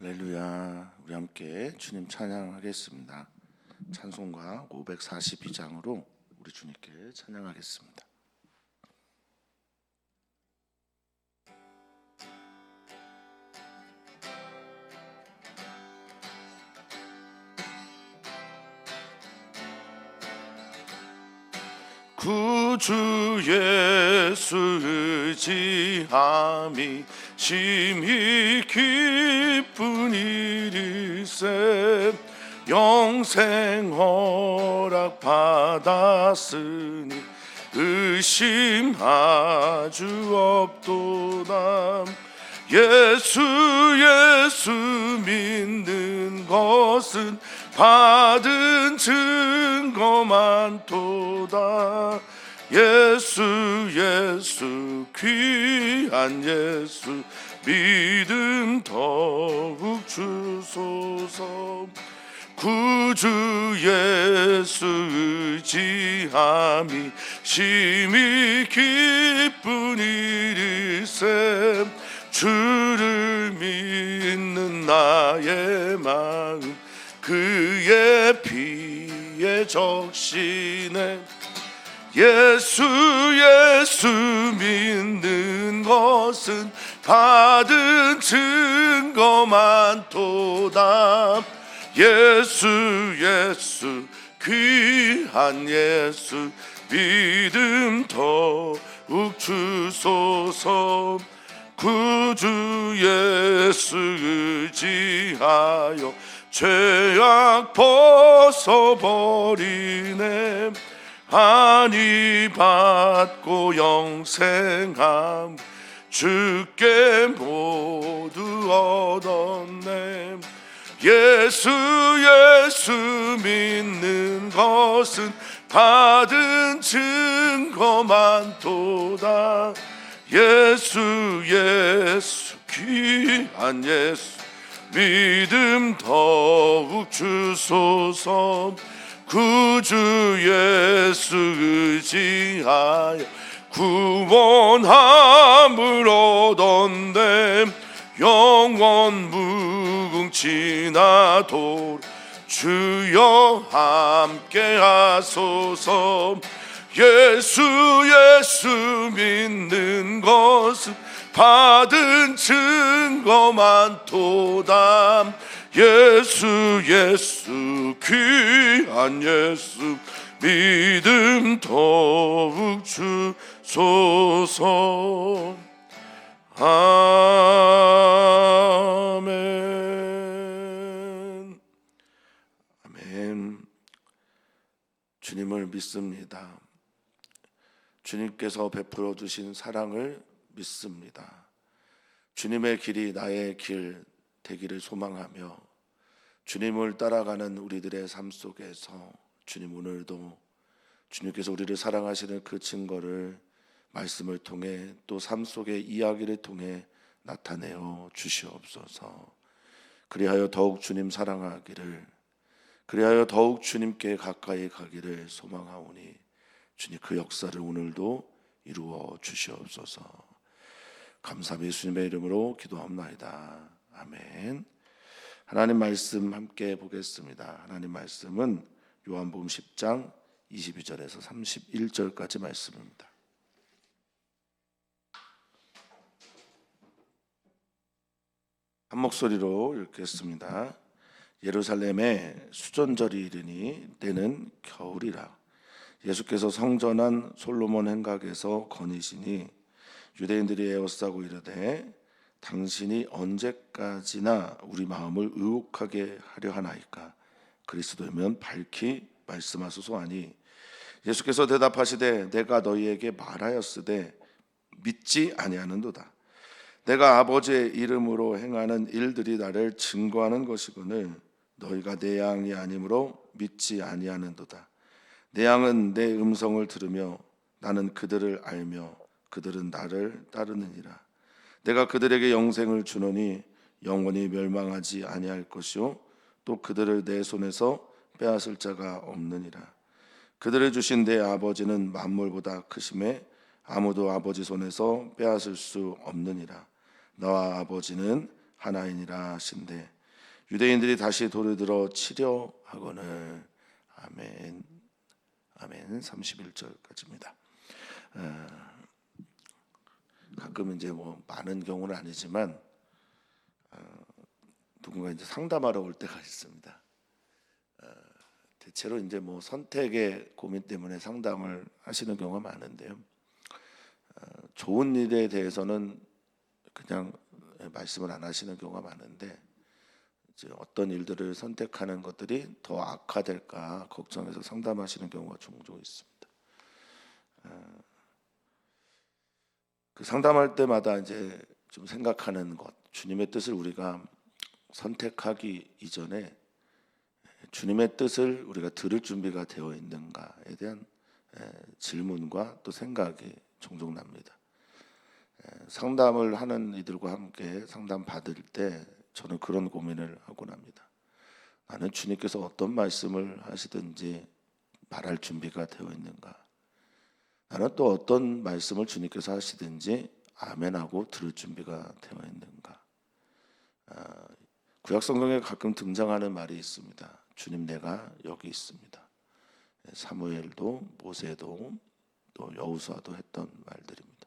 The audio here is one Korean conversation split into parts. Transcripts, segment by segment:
할렐루야. 우리 함께 주님 찬양하겠습니다. 찬송가 542장으로 우리 주님께 찬양하겠습니다. 구주 예수 의지함이 심히 기쁜 일일세. 영생 허락 받았으니 의심 아주 없도다. 예수 믿는 것은 받은 증거 많도다. 예수 귀한 예수 믿음 더욱 주소서. 구주 예수 의지함이 심히 기쁜 일일세. 주를 믿는 나의 마음 그의 피에 적시네. 예수 믿는 것은 받은 증거 많도다. 예수 귀한 예수 믿음 더욱 주소서. 구주 예수 의지하여 죄악 벗어버리네. 안위 받고 영생함 주께 모두 얻었네. 예수 믿는 것은 받은 증거 많도다. 예수 귀한 예수 믿음 더욱 주소서. 구주 예수 의지하여 구원함을 얻었네. 영원 무궁지나도록 주여 함께 하소서. 예수 믿는 것은 받은 증거 많도다. 예수 귀한 예수 믿음 더욱 주소서. 아멘. 아멘. 주님을 믿습니다. 주님께서 베풀어 주신 사랑을 믿습니다. 주님의 길이 나의 길 되기를 소망하며 주님을 따라가는 우리들의 삶 속에서 주님 오늘도 주님께서 우리를 사랑하시는 그 증거를 말씀을 통해 또 삶 속의 이야기를 통해 나타내어 주시옵소서. 그리하여 더욱 주님 사랑하기를, 그리하여 더욱 주님께 가까이 가기를 소망하오니 주님 그 역사를 오늘도 이루어 주시옵소서. 감사함 예수님의 이름으로 기도합나이다. 아멘. 하나님 말씀 함께 보겠습니다. 하나님 말씀은 요한복음 10장 22절에서 31절까지 말씀입니다. 한 목소리로 읽겠습니다. 예루살렘에 수전절이 이르니 때는 겨울이라. 예수께서 성전한 솔로몬 행각에서 거니시니 유대인들이 에워싸고 이르되 당신이 언제까지나 우리 마음을 의혹하게 하려 하나이까. 그리스도면 밝히 말씀하소서 하니 예수께서 대답하시되 내가 너희에게 말하였으되 믿지 아니하는도다. 내가 아버지의 이름으로 행하는 일들이 나를 증거하는 것이거늘 너희가 내 양이 아니므로 믿지 아니하는도다. 내 양은 내 음성을 들으며 나는 그들을 알며 그들은 나를 따르느니라. 내가 그들에게 영생을 주노니 영원히 멸망하지 아니할 것이요 또 그들을 내 손에서 빼앗을 자가 없느니라. 그들을 주신 내 아버지는 만물보다 크심에 아무도 아버지 손에서 빼앗을 수 없느니라. 너와 아버지는 하나이니라 하신대 유대인들이 다시 돌을 들어 치려 하거늘. 아멘. 아멘. 31절까지입니다. 가끔 이제 뭐 많은 경우는 아니지만 누군가 이제 상담하러 올 때가 있습니다. 대체로 이제 뭐 선택의 고민 때문에 상담을 하시는 경우가 많은데요. 좋은 일에 대해서는 그냥 말씀을 안 하시는 경우가 많은데, 이제 어떤 일들을 선택하는 것들이 더 악화될까 걱정해서 상담하시는 경우가 종종 있습니다. 그 상담할 때마다 이제 좀 생각하는 것, 주님의 뜻을 우리가 선택하기 이전에 주님의 뜻을 우리가 들을 준비가 되어 있는가에 대한 질문과 또 생각이 종종 납니다. 상담을 하는 이들과 함께 상담 받을 때 저는 그런 고민을 하곤 합니다. 나는 주님께서 어떤 말씀을 하시든지 말할 준비가 되어 있는가? 나는 또 어떤 말씀을 주님께서 하시든지 아멘하고 들을 준비가 되어 있는가? 구약 성경에 가끔 등장하는 말이 있습니다. 주님, 내가 여기 있습니다. 사무엘도 모세도 또 여호수아도 했던 말들입니다.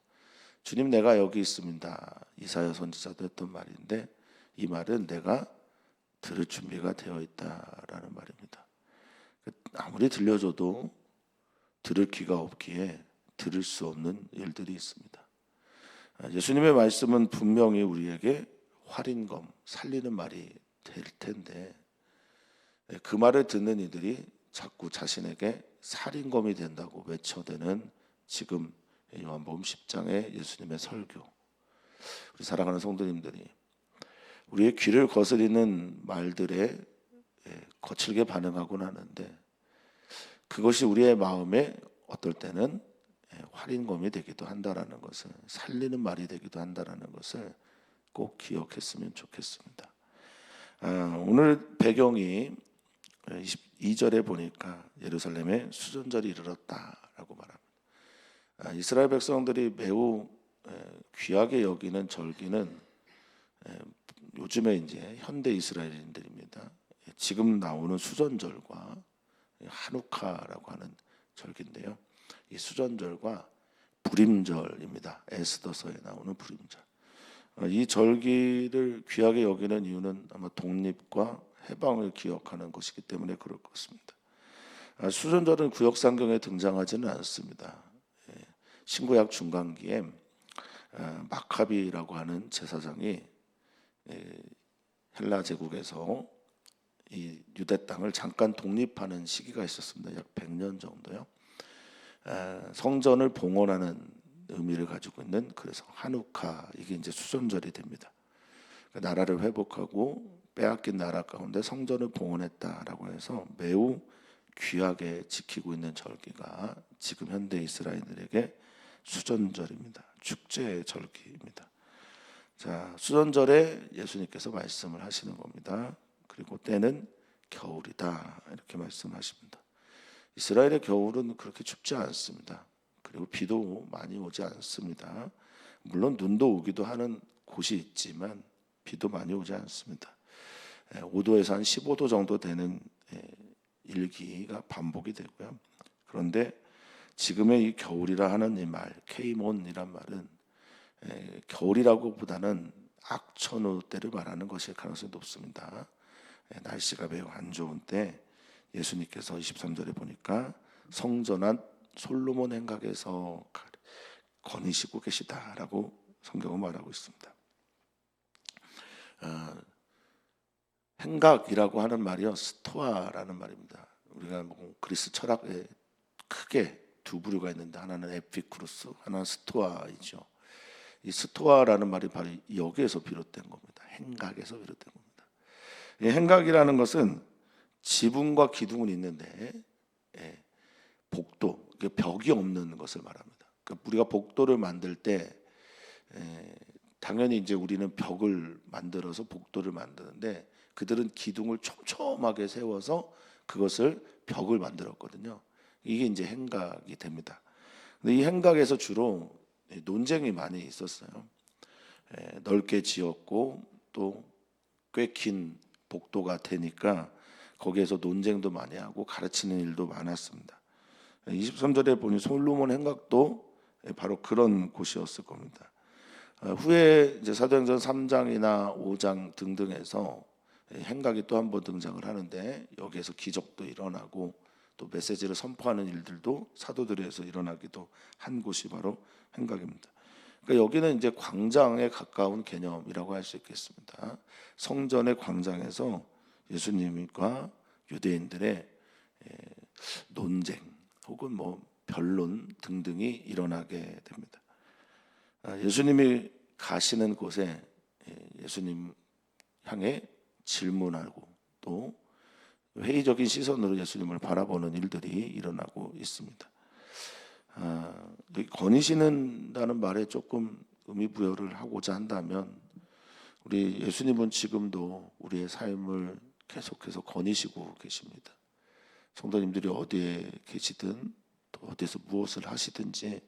주님, 내가 여기 있습니다. 이사야 선지자도 했던 말인데, 이 말은 내가 들을 준비가 되어 있다라는 말입니다. 아무리 들려줘도 들을 귀가 없기에 들을 수 없는 일들이 있습니다. 예수님의 말씀은 분명히 우리에게 활인검, 살리는 말이 될 텐데, 그 말을 듣는 이들이 자꾸 자신에게 살인검이 된다고 외쳐대는 지금 요한복음 10장의 예수님의 설교. 우리 사랑하는 성도님들이 우리의 귀를 거스리는 말들에 거칠게 반응하곤 하는데, 그것이 우리의 마음에 어떨 때는 활인검이 되기도 한다라는 것을, 살리는 말이 되기도 한다라는 것을 꼭 기억했으면 좋겠습니다. 오늘 배경이 22절에 보니까 예루살렘에 수전절이 이르렀다라고 말합니다. 이스라엘 백성들이 매우 귀하게 여기는 절기는 요즘에 이제 현대 이스라엘인들입니다. 지금 나오는 수전절과 하누카라고 하는 절기인데요. 이 수전절과 불임절입니다. 에스더서에 나오는 불임절. 이 절기를 귀하게 여기는 이유는 아마 독립과 해방을 기억하는 것이기 때문에 그럴 것입니다. 수전절은 구약성경에 등장하지는 않습니다. 신구약 중간기에 마카비라고 하는 제사장이 헬라 제국에서 이 유대 땅을 잠깐 독립하는 시기가 있었습니다. 약 100년 정도요. 성전을 봉헌하는 의미를 가지고 있는, 그래서 하누카, 이게 이제 수전절이 됩니다. 나라를 회복하고 빼앗긴 나라 가운데 성전을 봉헌했다라고 해서 매우 귀하게 지키고 있는 절기가 지금 현대 이스라엘들에게 수전절입니다. 축제의 절기입니다. 자, 수전절에 예수님께서 말씀을 하시는 겁니다. 그리고 때는 겨울이다, 이렇게 말씀하십니다. 이스라엘의 겨울은 그렇게 춥지 않습니다. 그리고 비도 많이 오지 않습니다. 물론 눈도 오기도 하는 곳이 있지만 비도 많이 오지 않습니다. 5도에서 한 15도 정도 되는 일기가 반복이 되고요. 그런데 지금의 이 겨울이라 하는 이 말, 케이몬이란 말은 겨울이라고 보다는 악천후 때를 말하는 것일 가능성이 높습니다. 날씨가 매우 안 좋은 때 예수님께서 23절에 보니까 성전 안 솔로몬 행각에서 거니시고 계시다라고 성경은 말하고 있습니다. 행각이라고 하는 말이요, 스토아라는 말입니다. 우리가 뭐 그리스 철학에 크게 두 부류가 있는데, 하나는 에피쿠로스, 하나는 스토아이죠. 이 스토아라는 말이 바로 여기에서 비롯된 겁니다. 행각에서 비롯된 겁니다. 이 행각이라는 것은 지붕과 기둥은 있는데 복도, 벽이 없는 것을 말합니다. 그러니까 우리가 복도를 만들 때 당연히 이제 우리는 벽을 만들어서 복도를 만드는데, 그들은 기둥을 촘촘하게 세워서 그것을 벽을 만들었거든요. 이게 이제 행각이 됩니다. 근데 이 행각에서 주로 논쟁이 많이 있었어요. 넓게 지었고 또 꽤 긴 복도가 되니까 거기에서 논쟁도 많이 하고 가르치는 일도 많았습니다. 23절에 보니 솔로몬 행각도 바로 그런 곳이었을 겁니다. 후에 이제 사도행전 3장이나 5장 등등에서 행각이 또 한 번 등장을 하는데 여기에서 기적도 일어나고 또 메시지를 선포하는 일들도 사도들에서 일어나기도 한 곳이 바로 행각입니다. 그러니까 여기는 이제 광장에 가까운 개념이라고 할 수 있겠습니다. 성전의 광장에서 예수님과 유대인들의 논쟁 혹은 뭐 변론 등등이 일어나게 됩니다. 예수님이 가시는 곳에 예수님 향해 질문하고 또 회의적인 시선으로 예수님을 바라보는 일들이 일어나고 있습니다. 거니시는다는 말에 조금 의미 부여를 하고자 한다면 우리 예수님은 지금도 우리의 삶을 계속해서 거니시고 계십니다. 성도님들이 어디에 계시든 또 어디서 무엇을 하시든지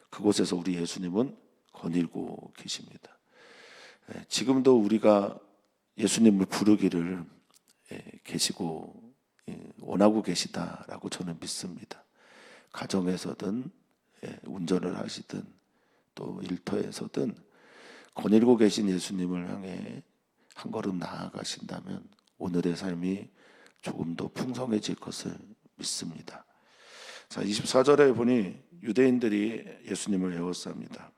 그곳에서 우리 예수님은 거닐고 계십니다. 지금도 우리가 예수님을 부르기를 계시고 원하고 계시다라고 저는 믿습니다. 가정에서든 운전을 하시든 또 일터에서든 거닐고 계신 예수님을 향해 한 걸음 나아가신다면 오늘의 삶이 조금 더 풍성해질 것을 믿습니다. 자, 24절에 보니 유대인들이 예수님을 에워쌉니다.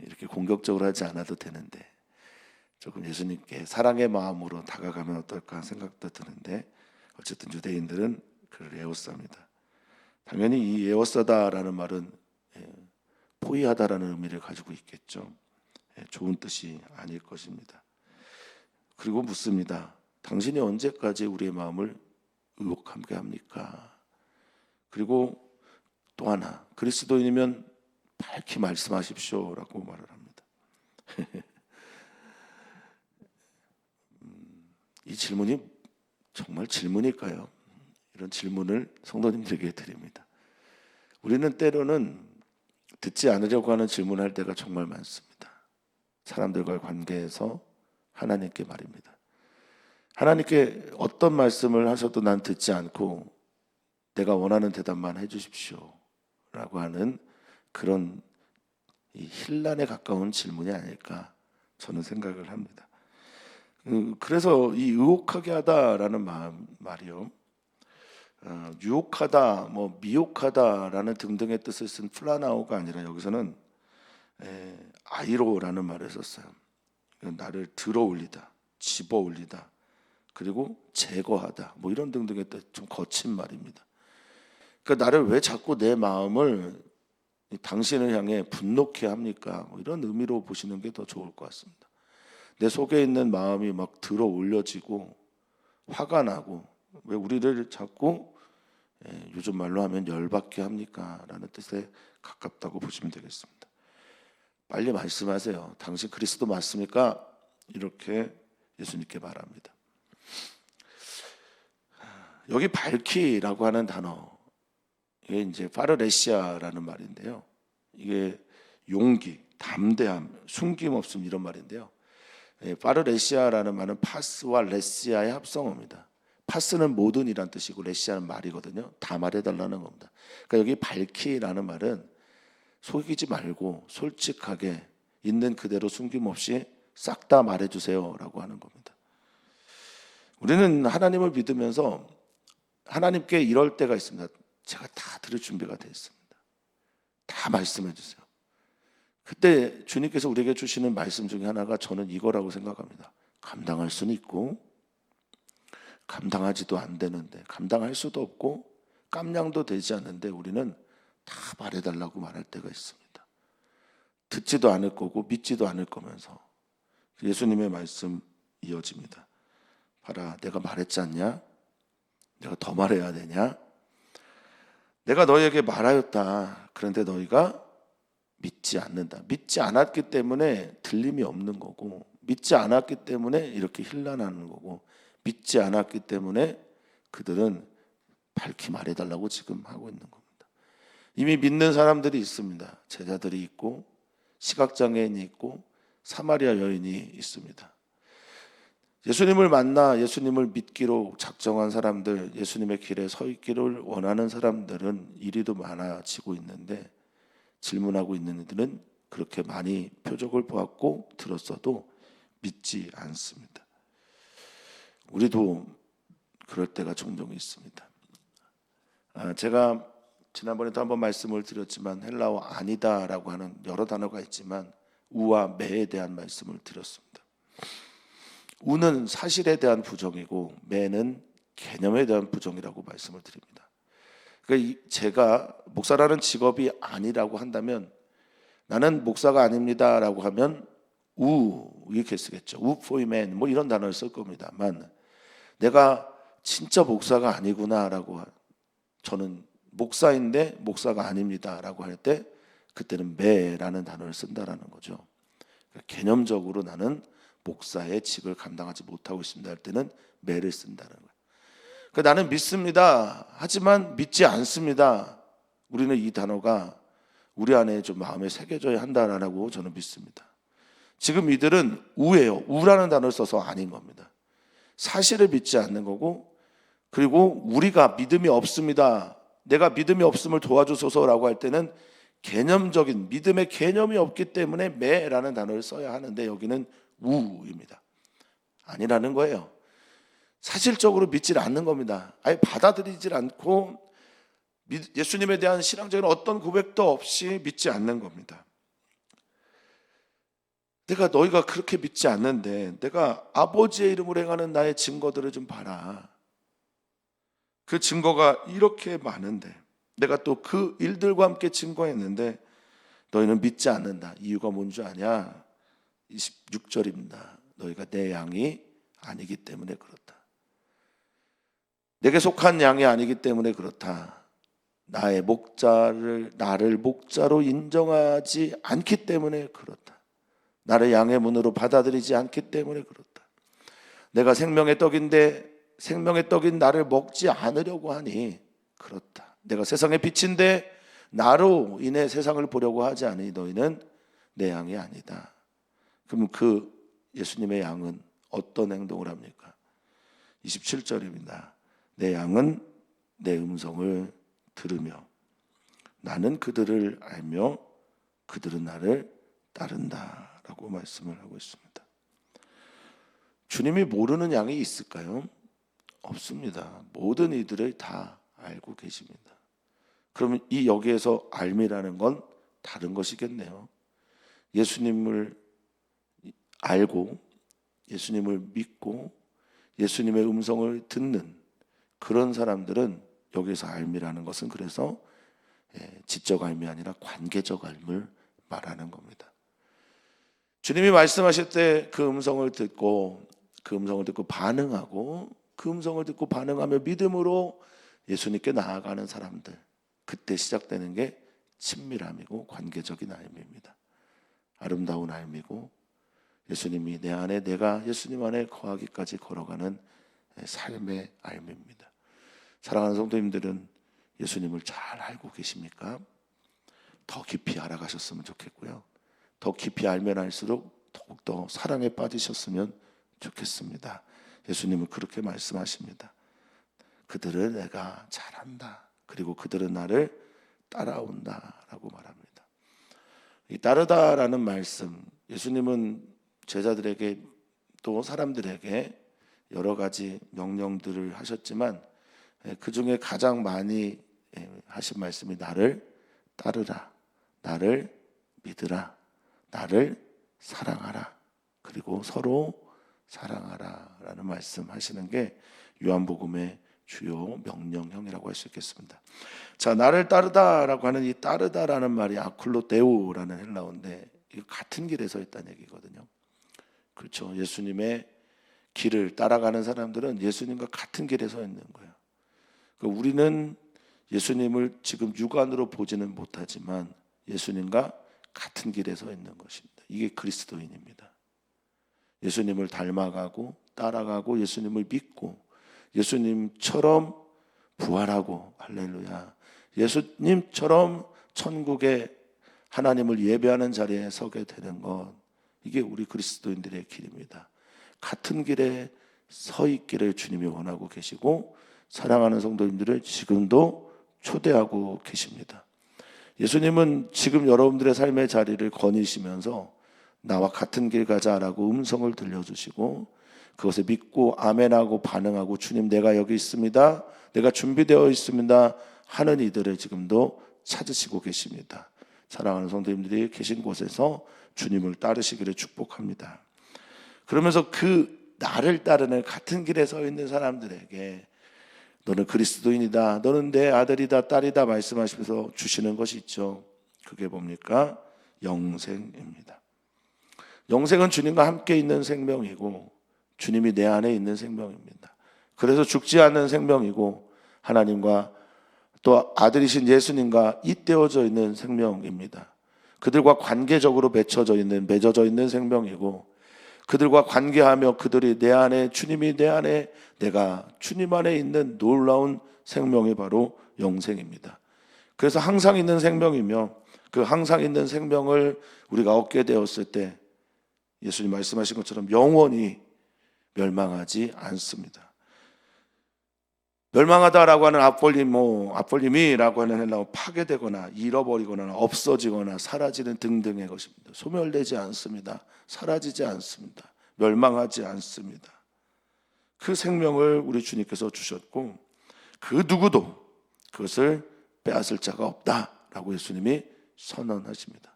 이렇게 공격적으로 하지 않아도 되는데 조금 예수님께 사랑의 마음으로 다가가면 어떨까 생각도 드는데 어쨌든 유대인들은 그를 에워쌉니다. 당연히 이 에워싸다라는 말은 포위하다라는 의미를 가지고 있겠죠. 좋은 뜻이 아닐 것입니다. 그리고 묻습니다. 당신이 언제까지 우리의 마음을 의혹하게 합니까? 그리고 또 하나, 그리스도인이면 밝히 말씀하십시오라고 말을 합니다. 이 질문이 정말 질문일까요? 이런 질문을 성도님들에게 드립니다. 우리는 때로는 듣지 않으려고 하는 질문을 할 때가 정말 많습니다. 사람들과의 관계에서 하나님께 말입니다. 하나님께 어떤 말씀을 하셔도 난 듣지 않고 내가 원하는 대답만 해주십시오 라고 하는 그런 이 혼란에 가까운 질문이 아닐까 저는 생각을 합니다. 그래서 이 의혹하게 하다라는 말이요, 유혹하다, 뭐 미혹하다라는 등등의 뜻을 쓴 플라나오가 아니라 여기서는 아이로라는 말을 썼어요. 나를 들어 올리다, 집어 올리다, 그리고 제거하다, 뭐 이런 등등의 뜻, 좀 거친 말입니다. 그러니까 나를 왜 자꾸 내 마음을 당신을 향해 분노케 합니까? 뭐 이런 의미로 보시는 게 더 좋을 것 같습니다. 내 속에 있는 마음이 막 들어 올려지고 화가 나고 왜 우리를 자꾸 요즘 말로 하면 열받게 합니까? 라는 뜻에 가깝다고 보시면 되겠습니다. 빨리 말씀하세요. 당신 그리스도 맞습니까? 이렇게 예수님께 말합니다. 여기 밝히라고 하는 단어, 이게 이제 파르레시아라는 말인데요. 이게 용기, 담대함, 숨김없음 이런 말인데요. 파르레시아라는 말은 파스와 레시아의 합성어입니다. 파스는 모든이란 뜻이고 레시아는 말이거든요. 다 말해달라는 겁니다. 그러니까 여기 밝히라는 말은 속이지 말고 솔직하게 있는 그대로 숨김없이 싹 다 말해주세요라고 하는 겁니다. 우리는 하나님을 믿으면서 하나님께 이럴 때가 있습니다. 제가 다 들을 준비가 되어 있습니다. 다 말씀해 주세요. 그때 주님께서 우리에게 주시는 말씀 중에 하나가 저는 이거라고 생각합니다. 감당할 수는 있고 감당하지도 안 되는데, 감당할 수도 없고 깜냥도 되지 않는데 우리는 다 말해달라고 말할 때가 있습니다. 듣지도 않을 거고 믿지도 않을 거면서 예수님의 말씀 이어집니다. 봐라, 내가 말했지 않냐? 내가 더 말해야 되냐? 내가 너희에게 말하였다. 그런데 너희가 믿지 않는다. 믿지 않았기 때문에 들림이 없는 거고, 믿지 않았기 때문에 이렇게 혼란하는 거고, 믿지 않았기 때문에 그들은 밝히 말해달라고 지금 하고 있는 겁니다. 이미 믿는 사람들이 있습니다. 제자들이 있고 시각장애인이 있고 사마리아 여인이 있습니다. 예수님을 만나 예수님을 믿기로 작정한 사람들, 예수님의 길에 서 있기를 원하는 사람들은 이리도 많아지고 있는데, 질문하고 있는 이들은 그렇게 많이 표적을 보았고 들었어도 믿지 않습니다. 우리도 그럴 때가 종종 있습니다. 제가 지난번에도 한번 말씀을 드렸지만 헬라어 아니다라고 하는 여러 단어가 있지만 우와 매에 대한 말씀을 드렸습니다. 우는 사실에 대한 부정이고 매는 개념에 대한 부정이라고 말씀을 드립니다. 그러니까 제가 목사라는 직업이 아니라고 한다면, 나는 목사가 아닙니다라고 하면 우 이렇게 쓰겠죠. 우 for man 뭐 이런 단어를 쓸 겁니다만, 내가 진짜 목사가 아니구나라고, 저는 목사인데 목사가 아닙니다라고 할 때 그때는 매라는 단어를 쓴다라는 거죠. 그러니까 개념적으로 나는 목사의 직을 감당하지 못하고 있습니다 할 때는 매를 쓴다는 거예요. 그러니까 나는 믿습니다 하지만 믿지 않습니다. 우리는 이 단어가 우리 안에 좀 마음에 새겨져야 한다라고 저는 믿습니다. 지금 이들은 우예요. 우라는 단어를 써서 아닌 겁니다. 사실을 믿지 않는 거고, 그리고 우리가 믿음이 없습니다, 내가 믿음이 없음을 도와주소서라고 할 때는 개념적인 믿음의 개념이 없기 때문에 매라는 단어를 써야 하는데 여기는 우입니다. 아니라는 거예요. 사실적으로 믿질 않는 겁니다. 아예 받아들이질 않고 예수님에 대한 신앙적인 어떤 고백도 없이 믿지 않는 겁니다. 내가 너희가 그렇게 믿지 않는데 내가 아버지의 이름으로 행하는 나의 증거들을 좀 봐라. 그 증거가 이렇게 많은데, 내가 또 그 일들과 함께 증거했는데 너희는 믿지 않는다. 이유가 뭔 줄 아냐? 26절입니다. 너희가 내 양이 아니기 때문에 그렇다. 내게 속한 양이 아니기 때문에 그렇다. 나를 목자로 인정하지 않기 때문에 그렇다. 나를 양의 문으로 받아들이지 않기 때문에 그렇다. 내가 생명의 떡인데 생명의 떡인 나를 먹지 않으려고 하니 그렇다. 내가 세상의 빛인데 나로 인해 세상을 보려고 하지 않으니 너희는 내 양이 아니다. 그럼 그 예수님의 양은 어떤 행동을 합니까? 27절입니다. 내 양은 내 음성을 들으며 나는 그들을 알며 그들은 나를 따른다 라고 말씀을 하고 있습니다. 주님이 모르는 양이 있을까요? 없습니다. 모든 이들을 다 알고 계십니다. 그러면 이 여기에서 알미라는 건 다른 것이겠네요. 예수님을 알고 예수님을 믿고 예수님의 음성을 듣는 그런 사람들은 여기서 알미라는 것은 그래서 지적 알미 아니라 관계적 알미를 말하는 겁니다. 주님이 말씀하실 때 그 음성을 듣고 반응하고 그 음성을 듣고 반응하며 믿음으로 예수님께 나아가는 사람들, 그때 시작되는 게 친밀함이고 관계적인 알미입니다. 아름다운 알미고 예수님이 내 안에, 내가 예수님 안에 거하기까지 걸어가는 삶의 알미입니다. 사랑하는 성도님들은 예수님을 잘 알고 계십니까? 더 깊이 알아가셨으면 좋겠고요. 더 깊이 알면 알수록 더욱더 사랑에 빠지셨으면 좋겠습니다. 예수님은 그렇게 말씀하십니다. 그들을 내가 잘 안다. 그리고 그들은 나를 따라온다 라고 말합니다. 이 따르다라는 말씀, 예수님은 제자들에게 또 사람들에게 여러 가지 명령들을 하셨지만 그 중에 가장 많이 하신 말씀이 나를 따르라, 나를 믿으라, 나를 사랑하라, 그리고 서로 사랑하라 라는 말씀 하시는 게 요한복음의 주요 명령형이라고 할 수 있겠습니다. 자, 나를 따르다라고 하는 이 따르다라는 말이 아클로데오라는 헬라어인데 이거 같은 길에 서 있다는 얘기거든요. 그렇죠. 예수님의 길을 따라가는 사람들은 예수님과 같은 길에 서 있는 거예요. 그러니까 우리는 예수님을 지금 육안으로 보지는 못하지만 예수님과 같은 길에 서 있는 것입니다. 이게 그리스도인입니다. 예수님을 닮아가고 따라가고 예수님을 믿고 예수님처럼 부활하고, 할렐루야, 예수님처럼 천국에 하나님을 예배하는 자리에 서게 되는 것, 이게 우리 그리스도인들의 길입니다. 같은 길에 서 있기를 주님이 원하고 계시고 사랑하는 성도님들을 지금도 초대하고 계십니다. 예수님은 지금 여러분들의 삶의 자리를 거니시면서 나와 같은 길 가자라고 음성을 들려주시고 그것에 믿고 아멘하고 반응하고 주님 내가 여기 있습니다. 내가 준비되어 있습니다. 하는 이들을 지금도 찾으시고 계십니다. 사랑하는 성도님들이 계신 곳에서 주님을 따르시기를 축복합니다. 그러면서 그 나를 따르는 같은 길에 서 있는 사람들에게 너는 그리스도인이다. 너는 내 아들이다, 딸이다 말씀하시면서 주시는 것이 있죠. 그게 뭡니까? 영생입니다. 영생은 주님과 함께 있는 생명이고 주님이 내 안에 있는 생명입니다. 그래서 죽지 않는 생명이고 하나님과 또 아들이신 예수님과 잇대어져 있는 생명입니다. 그들과 관계적으로 맺어져 있는 생명이고 그들과 관계하며 그들이 내 안에 주님이 내 안에 내가 주님 안에 있는 놀라운 생명이 바로 영생입니다. 그래서 항상 있는 생명이며 그 항상 있는 생명을 우리가 얻게 되었을 때 예수님 말씀하신 것처럼 영원히 멸망하지 않습니다. 멸망하다라고 하는 앞벌림이라고 하는 헬라어 파괴되거나 잃어버리거나 없어지거나 사라지는 등등의 것입니다. 소멸되지 않습니다. 사라지지 않습니다. 멸망하지 않습니다. 그 생명을 우리 주님께서 주셨고 그 누구도 그것을 빼앗을 자가 없다라고 예수님이 선언하십니다.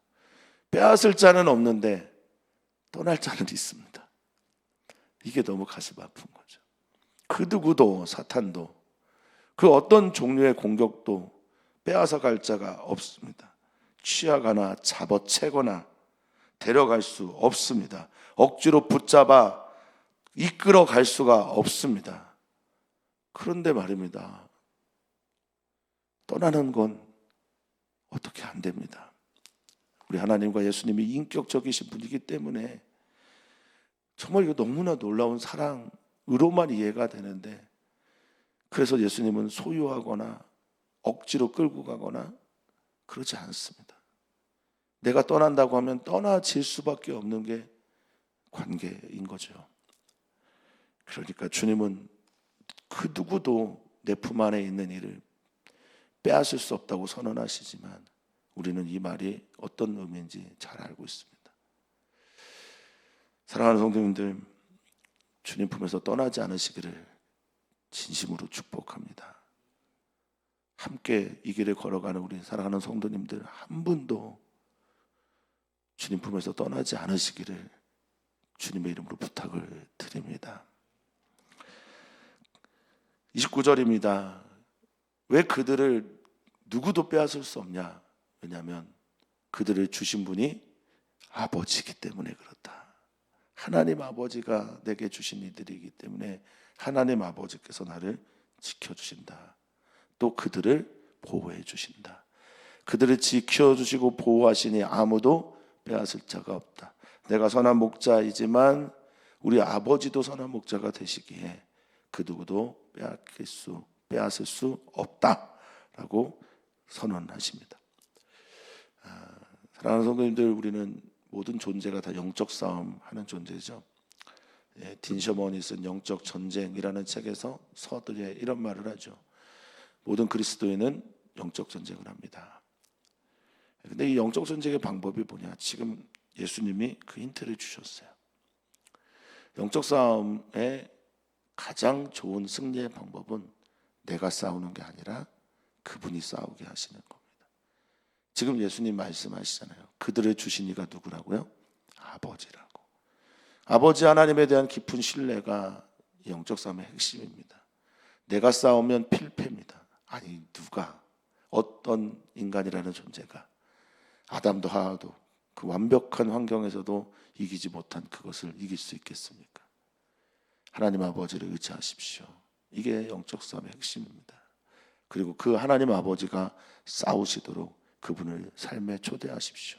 빼앗을 자는 없는데 떠날 자는 있습니다. 이게 너무 가슴 아픈 거죠. 그 누구도 사탄도 그 어떤 종류의 공격도 빼앗아 갈 자가 없습니다. 취하거나 잡아채거나 데려갈 수 없습니다. 억지로 붙잡아 이끌어 갈 수가 없습니다. 그런데 말입니다. 떠나는 건 어떻게 안 됩니다. 우리 하나님과 예수님이 인격적이신 분이기 때문에 정말 이거 너무나 놀라운 사랑으로만 이해가 되는데 그래서 예수님은 소유하거나 억지로 끌고 가거나 그러지 않습니다. 내가 떠난다고 하면 떠나질 수밖에 없는 게 관계인 거죠. 그러니까 주님은 그 누구도 내 품 안에 있는 이를 빼앗을 수 없다고 선언하시지만 우리는 이 말이 어떤 의미인지 잘 알고 있습니다. 사랑하는 성도님들, 주님 품에서 떠나지 않으시기를 진심으로 축복합니다. 함께 이 길을 걸어가는 우리 사랑하는 성도님들 한 분도 주님 품에서 떠나지 않으시기를 주님의 이름으로 부탁을 드립니다. 29절입니다. 왜 그들을 누구도 빼앗을 수 없냐? 왜냐하면 그들을 주신 분이 아버지이기 때문에 그렇다. 하나님 아버지가 내게 주신 이들이기 때문에 하나님 아버지께서 나를 지켜주신다. 또 그들을 보호해 주신다. 그들을 지켜주시고 보호하시니 아무도 빼앗을 자가 없다. 내가 선한 목자이지만 우리 아버지도 선한 목자가 되시기에 그 누구도 빼앗을 수 없다라고 선언하십니다. 사랑하는 성도님들, 우리는 모든 존재가 다 영적 싸움 하는 존재죠. 딘 셔먼이 쓴 영적 전쟁이라는 책에서 서두에 이런 말을 하죠. 모든 그리스도인은 영적 전쟁을 합니다. 근데 이 영적 전쟁의 방법이 뭐냐? 지금 예수님이 그 힌트를 주셨어요. 영적 싸움의 가장 좋은 승리의 방법은 내가 싸우는 게 아니라 그분이 싸우게 하시는 겁니다. 지금 예수님 말씀하시잖아요. 그들을 주신 이가 누구라고요? 아버지라고. 아버지 하나님에 대한 깊은 신뢰가 영적 싸움의 핵심입니다. 내가 싸우면 필패입니다. 아니 누가 어떤 인간이라는 존재가 아담도 하와도 그 완벽한 환경에서도 이기지 못한 그것을 이길 수 있겠습니까? 하나님 아버지를 의지하십시오. 이게 영적 싸움의 핵심입니다. 그리고 그 하나님 아버지가 싸우시도록 그분을 삶에 초대하십시오.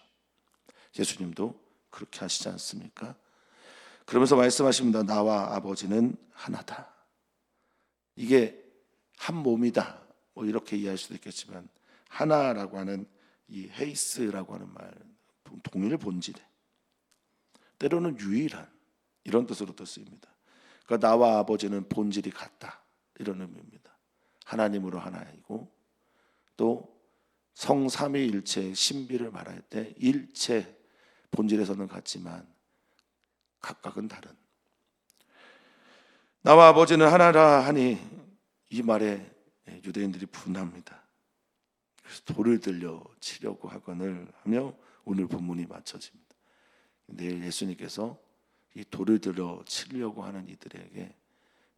예수님도 그렇게 하시지 않습니까? 그러면서 말씀하십니다. 나와 아버지는 하나다. 이게 한 몸이다. 뭐 이렇게 이해할 수도 있겠지만 하나라고 하는 이 헤이스라고 하는 말 동일 본질에 때로는 유일한 이런 뜻으로도 쓰입니다. 그러니까 나와 아버지는 본질이 같다, 이런 의미입니다. 하나님으로 하나이고 또 성삼위일체의 신비를 말할 때 일체 본질에서는 같지만 각각은 다른, 나와 아버지는 하나라 하니 이 말에 유대인들이 분합니다. 그래서 돌을 들려 치려고 하거늘 하며 오늘 본문이 맞춰집니다. 내일 예수님께서 이 돌을 들여 치려고 하는 이들에게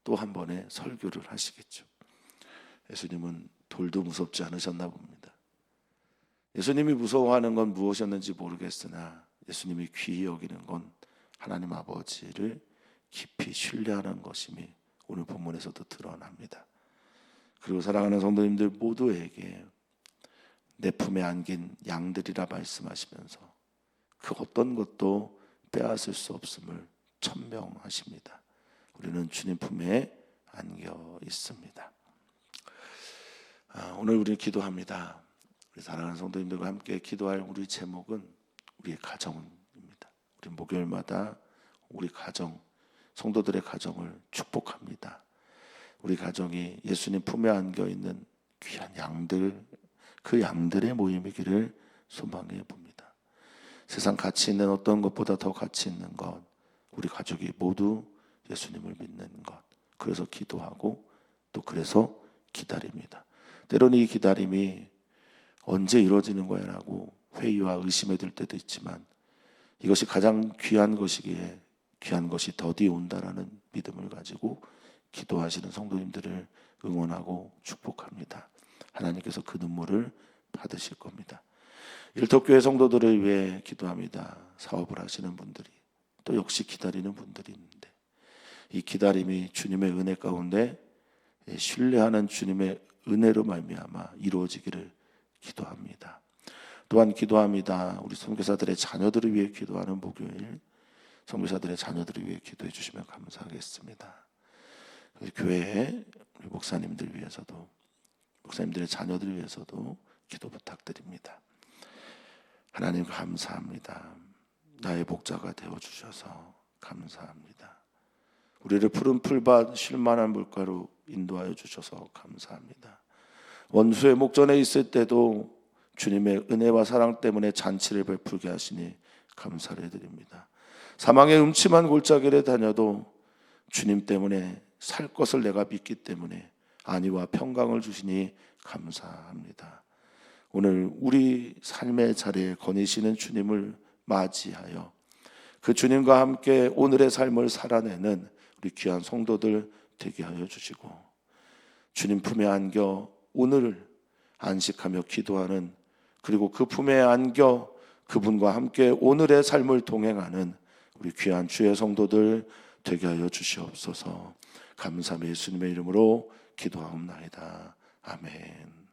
또 한 번의 설교를 하시겠죠. 예수님은 돌도 무섭지 않으셨나 봅니다. 예수님이 무서워하는 건 무엇이었는지 모르겠으나 예수님이 귀히 여기는 건 하나님 아버지를 깊이 신뢰하는 것임이 오늘 본문에서도 드러납니다. 그리고 사랑하는 성도님들 모두에게 내 품에 안긴 양들이라 말씀하시면서 그 어떤 것도 빼앗을 수 없음을 천명하십니다. 우리는 주님 품에 안겨 있습니다. 오늘 우리는 기도합니다. 우리 사랑하는 성도님들과 함께 기도할 우리 제목은 우리의 가정입니다. 우리 목요일마다 우리 가정, 성도들의 가정을 축복합니다. 우리 가정이 예수님 품에 안겨 있는 귀한 양들, 그 양들의 모임이기를 소망해 봅니다. 세상 가치 있는 어떤 것보다 더 가치 있는 것, 우리 가족이 모두 예수님을 믿는 것. 그래서 기도하고 또 그래서 기다립니다. 때로는 이 기다림이 언제 이루어지는 거야 라고 회의와 의심에 들 때도 있지만 이것이 가장 귀한 것이기에 귀한 것이 더디 온다라는 믿음을 가지고 기도하시는 성도님들을 응원하고 축복합니다. 하나님께서 그 눈물을 받으실 겁니다. 일터교회 성도들을 위해 기도합니다. 사업을 하시는 분들이 또 역시 기다리는 분들이 있는데 이 기다림이 주님의 은혜 가운데 신뢰하는 주님의 은혜로 말미암아 이루어지기를 기도합니다. 또한 기도합니다. 우리 선교사들의 자녀들을 위해 기도하는 목요일, 선교사들의 자녀들을 위해 기도해 주시면 감사하겠습니다. 교회의 목사님들 위해서도, 목사님들의 자녀들을 위해서도 기도 부탁드립니다. 하나님 감사합니다. 나의 목자가 되어주셔서 감사합니다. 우리를 푸른 풀밭 쉴만한 물가로 인도하여 주셔서 감사합니다. 원수의 목전에 있을 때도 주님의 은혜와 사랑 때문에 잔치를 베풀게 하시니 감사를 드립니다. 사망의 음침한 골짜기를 다녀도 주님 때문에 살 것을 내가 믿기 때문에 안위와 평강을 주시니 감사합니다. 오늘 우리 삶의 자리에 거니시는 주님을 맞이하여 그 주님과 함께 오늘의 삶을 살아내는 우리 귀한 성도들 되게 하여 주시고 주님 품에 안겨 오늘 안식하며 기도하는, 그리고 그 품에 안겨 그분과 함께 오늘의 삶을 동행하는 우리 귀한 주의 성도들 되게 하여 주시옵소서. 감사함의 예수님의 이름으로 기도하옵나이다. 아멘.